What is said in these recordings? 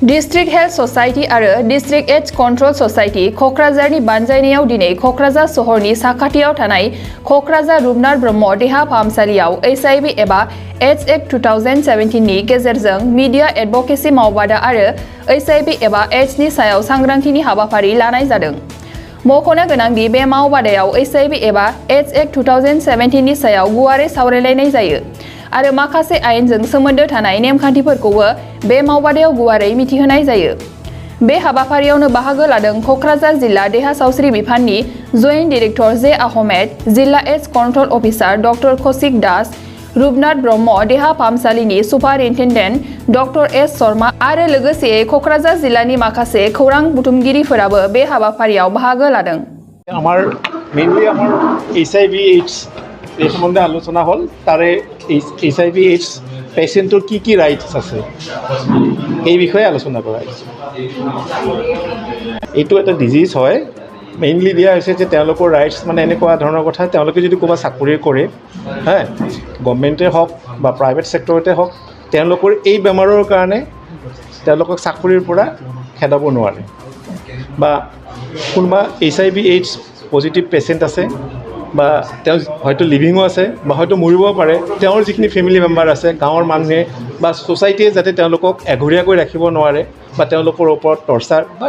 District health society आरो district ads control society कक्राझारनि बानजायनायाव दिनै कक्राझार सहरनि साखाथियाव थानाय कक्राझार रुपनाथ ब्रह्म देहा फाहामसालियाव HIV एबा एड्स एक्ट 2017 नि गेजेरजों मिडिया एडभकेसि मावबादा आरो HIV एबा एड्सनि सायाव सांग्रांथिनि हाबाफारि लानाय जादों। मख'नो गोनांदि बे मावबादायाव HIV एबा एड्स एक्ट 2017 नि सायाव गुवारै सावरायलायनाय जायो आरो माखासे आयेनजों सोमोन्दो थानाय नेमखान्थिफोरखौबो बे मावबादायाव गुवारै मिथिहोनाय जायो। बे हाबाफारियावनो बाहागो लादों कक्राझार जिल्ला देहा सावस्रि बिफाननि जयेन्ट डाइरेक्टर जे आहमेद, जिल्ला एड्स कन्ट्रोल अफिसार डक्टर कौशिक दास, रुपनाथ ब्रह्म देहा फाहामसालिनि सुपारिन्टेन्डेन्ट डक्टर एस शर्मा आरो लोगोसे कक्राझार जिल्लानि माखासे खौरां बुथुमगिरिफोराबो बे हाबाफारियाव बाहागो लादों। HIV AIDS এই সম্বন্ধে আলোচনা হল তাৰে HIV AIDS পেশেন্টৰ কি ৰাইটস আছে এই বিষয়ে আলোচনা কৰা হৈছে। এইটো এটা ডিজিজ হয়, মেইনলি দিয়া হৈছে যে তেওঁলোকৰ ৰাইটস মানে এনেকুৱা ধৰণৰ কথা, তেওঁলোকে যদি ক'ৰবাত চাকৰি কৰে গভৰ্ণমেণ্টে হওক বা প্ৰাইভেট ছেক্টৰতে হওক, তেওঁলোকৰ এই বেমাৰৰ কাৰণে তেওঁলোকক চাকৰিৰ পৰা খেদাব নোৱাৰে। বা কোনোবা HIV AIDS পজিটিভ পেচেণ্ট আছে বা তেওঁ হয়তো লিভিঙো আছে বা হয়তো মৰিবও পাৰে, তেওঁৰ যিখিনি ফেমিলি মেম্বাৰ আছে গাঁৱৰ মানুহে বা ছ'চাইটিয়ে যাতে তেওঁলোকক এঘৰীয়াকৈ ৰাখিব নোৱাৰে বা তেওঁলোকৰ ওপৰত টৰ্চাৰ বা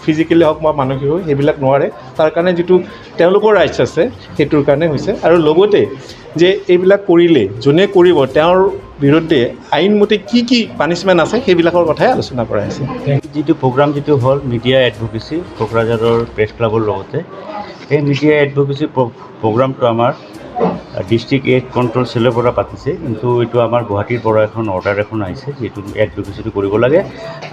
ফিজিকেলি হওক বা মানসিক হওক সেইবিলাক নোৱাৰে, তাৰ কাৰণে যিটো তেওঁলোকৰ ৰাইটছ আছে সেইটোৰ কাৰণে হৈছে। আৰু লগতে যে এইবিলাক কৰিলে যোনে কৰিব তেওঁৰ বিৰুদ্ধে আইনমতে কি পানিছমেণ্ট আছে সেইবিলাকৰ কথাই আলোচনা কৰা হৈছে। যিটো প্ৰগ্ৰাম যিটো হ'ল মিডিয়া এডভকেচি কোকৰাঝাৰৰ প্ৰেছ ক্লাবৰ লগতে এই মিডিয়া এডভকেচি প্ৰগ্ৰামটো আমাৰ ডিষ্ট্ৰিক্ট এইড কণ্ট্ৰল চেলৰ পৰা পাতিছে, কিন্তু এইটো আমাৰ গুৱাহাটীৰ পৰা এখন অৰ্ডাৰ এখন আহিছে যিটো এডভকেচিটো কৰিব লাগে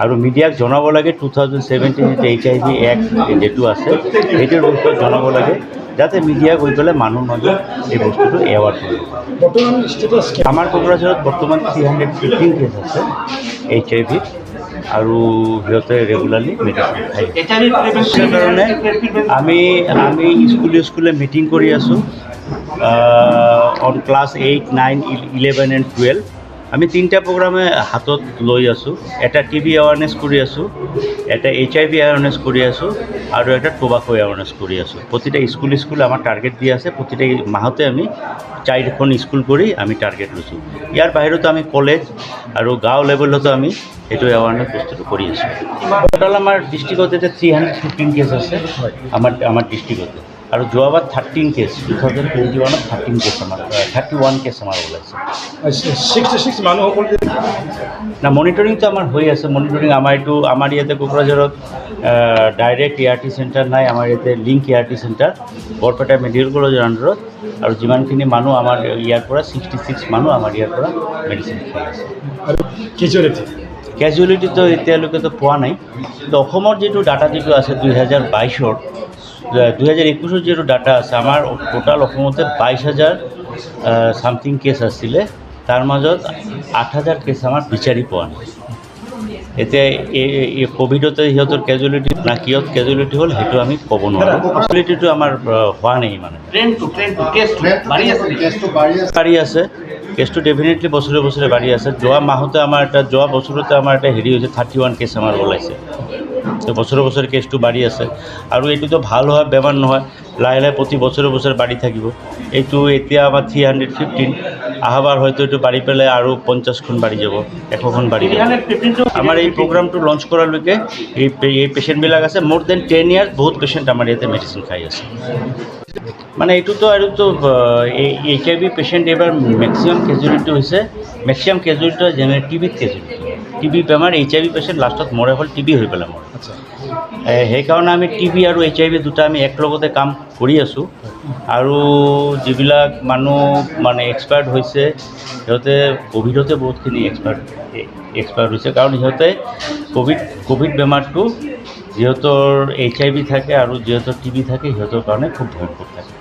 আৰু মিডিয়াক জনাব লাগে 2017 HIV এক্ট যিটো আছে সেইটোৰ বিষয়ে জনাব লাগে যাতে মিডিয়া গৈ পেলাই মানুহৰ মাজত এই বস্তুটো এৱাৰ্ড কৰিব। আমাৰ কোকৰাঝাৰত বৰ্তমান 315 কেছ আছে HIV আৰু সিহঁতে ৰেগুলাৰলি মেডিচিন খায়। সেইকাৰণে আমি স্কুলে মিটিং কৰি আছোঁ অন ক্লাছ 8, 9, 11 and 12 আমি তিনিটা প্ৰগ্ৰামে হাতত লৈ আছোঁ। এটা TB এৱাৰনেছ কৰি আছোঁ, এটা HIV এৱাৰনেছ কৰি আছোঁ আৰু এটা টোবাকো এৱাৰনেছ কৰি আছোঁ। প্ৰতিটা স্কুল আমাৰ টাৰ্গেট দিয়া আছে, প্ৰতিটা মাহতে আমি 4খন স্কুল কৰি আমি টাৰ্গেট লৈছোঁ। ইয়াৰ বাহিৰতো আমি কলেজ আৰু গাঁও লেভেলতো আমি এইটো এৱাৰনেছ বস্তুটো কৰি আছোঁ। টোটাল আমাৰ ডিষ্ট্ৰিক্টত এতিয়া 315 কেছ আছে আমাৰ ডিষ্ট্ৰিক্টতে আৰু যোৱাবাৰ 13 কেছ 2021ত 13 কেছ আমাৰ 31 কেছ আমাৰ ওলাইছে। 66 মানুহসকল না মনিটৰিংটো আমাৰ হৈ আছে। মনিটৰিং আমাৰ ইয়াতে কোকৰাঝাৰত ডাইৰেক্ট ERT চেণ্টাৰ নাই, আমাৰ ইয়াতে link ERT centre Barpeta medical কলেজৰ আণ্ডাৰত আৰু যিমানখিনি মানুহ আমাৰ ইয়াৰ পৰা 66 মানুহ আমাৰ ইয়াৰ পৰা মেডিচিন খাই আছে। কেজুৱেলিটিটো এতিয়ালৈকেতো পোৱা নাই, কিন্তু অসমৰ যিটো ডাটা যিটো আছে 2022ৰ 2021ৰ যিটো ডাটা আছে আমাৰ টোটাল অসমতে 22,000 ছামথিং কেছ আছিলে, তাৰ মাজত 8,000 কেছ আমাৰ বিচাৰি পোৱা নাই। এতিয়া এই ক'ভিডতে সিহঁতৰ কেজুৱেলিটি না কিহত কেজুৱেলিটি হ'ল সেইটো আমি ক'ব নোৱাৰোঁ। কেজুৱেলিটিটো আমাৰ হোৱা নাই, মানে বাঢ়ি আছে কেছটো ডেফিনেটলি বছৰে বাঢ়ি আছে। যোৱা বছৰতে আমাৰ এটা হেৰি হৈছে 31 কেছ আমাৰ ওলাইছে। তো বছৰে কেছটো বাঢ়ি আছে আৰু এইটোতো ভাল হোৱা বেমাৰ নহয়, লাহে প্ৰতি বছৰে বাঢ়ি থাকিব। এইটো এতিয়া আমাৰ 315, অহাবাৰ হয়তো এইটো বাঢ়ি পেলাই আৰু 50খন বাঢ়ি যাব, 100খন বাঢ়ি যাব। আমাৰ এই প্ৰগ্ৰামটো লঞ্চ কৰালৈকে এই পেচেণ্টবিলাক আছে মোৰ দেন 10 ইয়াৰ্ছ বহুত পেচেণ্ট আমাৰ ইয়াতে মেডিচিন খাই আছে। মানে এইটোতো HIV পেচেণ্ট এইবাৰ মেক্সিমাম কেজুৱেলিটি যেনে TBত কেজুৱেলিটি TB বেমাৰ HIV পেচেণ্ট লাষ্টত মৰে হ'ল TB হৈ পেলাই মৰে। সেইকাৰণে আমি TB আৰু HIV দুটা আমি একেলগতে কাম কৰি আছোঁ। আৰু যিবিলাক মানুহ মানে এক্সপায়াৰ্ড হৈছে সিহঁতে ক'ভিডতে বহুতখিনি এক্সপায়াৰ্ড হৈছে, কাৰণ সিহঁতে ক'ভিড বেমাৰটো যিহঁতৰ HIV থাকে আৰু যিহঁতৰ TB থাকে সিহঁতৰ কাৰণে খুব ভয়ংকৰ থাকে।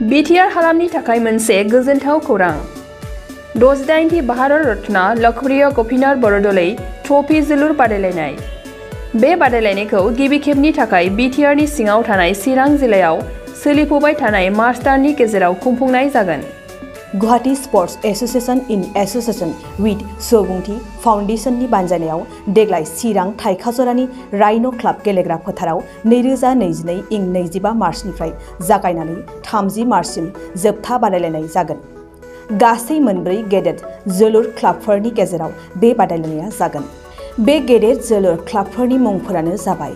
BTR हालामनि थाखाय मोनसे गोजोनथाव खौरां। 68थि भारत रत्न लोकप्रिय गपिनाथ बरदलै ट्रफी जोलुर बादायलायनाय। बे बादायलायनायखौ गिबि खेबनि थाखाय BTRनि सिङाव थानाय चिरां जिल्लायाव सोलिफुबाय थानाय मार्च दाननि गेजेराव खुंफुंनाय जागोन। Guwahati sports association in association with सुबुंथि फाउंडेशननि बानजायनायाव देग्लाय चिरां थाइखाजरानि राइन' क्लाब गेलेग्रा फोथाराव 2022 इं 25 मार्चनिफ्राय जागायनानै 30 मार्चसिम जोबथा बादायलायनाय जागोन। गासै मोनब्रै गेदेर जोलुर क्लाबफोरनि गेजेराव बे बादायलायनाया जागोन। बे गेदेर जोलुर क्लाबफोरनि मुंफोरानो जाबाय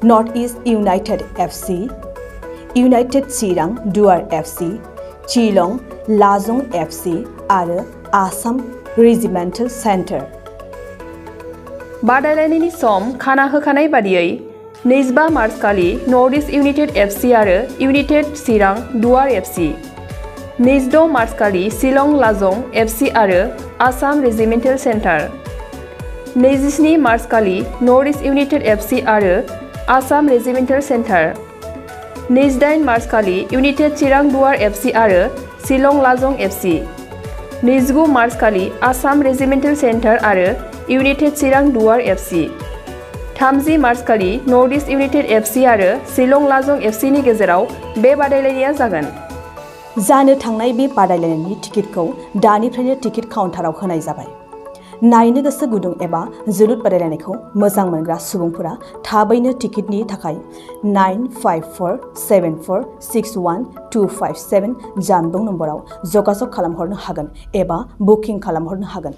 north east United FC, United चिरां दुवार एफसी, चिलं लाजं एफसी आरो आसाम रेजिमेन्टेल सेन्टार। बादायलायनायनि सम खाना होखानाय बादियै 25 मार्च खालि नर्थ इस्ट इउनाइटेड एफसी आरो इउनाइटेड चिरां दुवार एफसी, 26 मार्च खालि शिलं लाजं एफसी आरो आसाम रेजिमेन्टेल सेन्टार, 27 मार्च खालि नर्थ इस्ट इउनाइटेड एफसी आरो आसाम रेजिमेन्टेल सेन्टार, 28 मार्च खालि इउनाइटेड चिरां दुवार एफसी आरो शिलं लाजं एफसी, 29 मार्च खालि आसाम रेजिमेन्टेल सेन्टार आरो इउनाइटेड चिरां दुवार एफसी, 30 मार्च खालि नर्थ इस्ट इउनाइटेड एफसी आरो शिलं लाजं एफसी नि गेजेराव बे बादायलायनाया जागोन। जानो थांनाय बे बादायलायनायनि टिकेटखौ दानिफ्रायनो टिकेट काउन्टाराव होनाय जाबाय। नायनो गोसो गुदुं एबा जोलुर बादायलायनायखौ मोजां मोनग्रा सुबुंफोरा थाबैनो टिकेटनि थाखाय 9547461257 जानबुं नम्बराव जगाजग खालामहरनो हागोन एबा बुकिं खालामहरनो हागोन।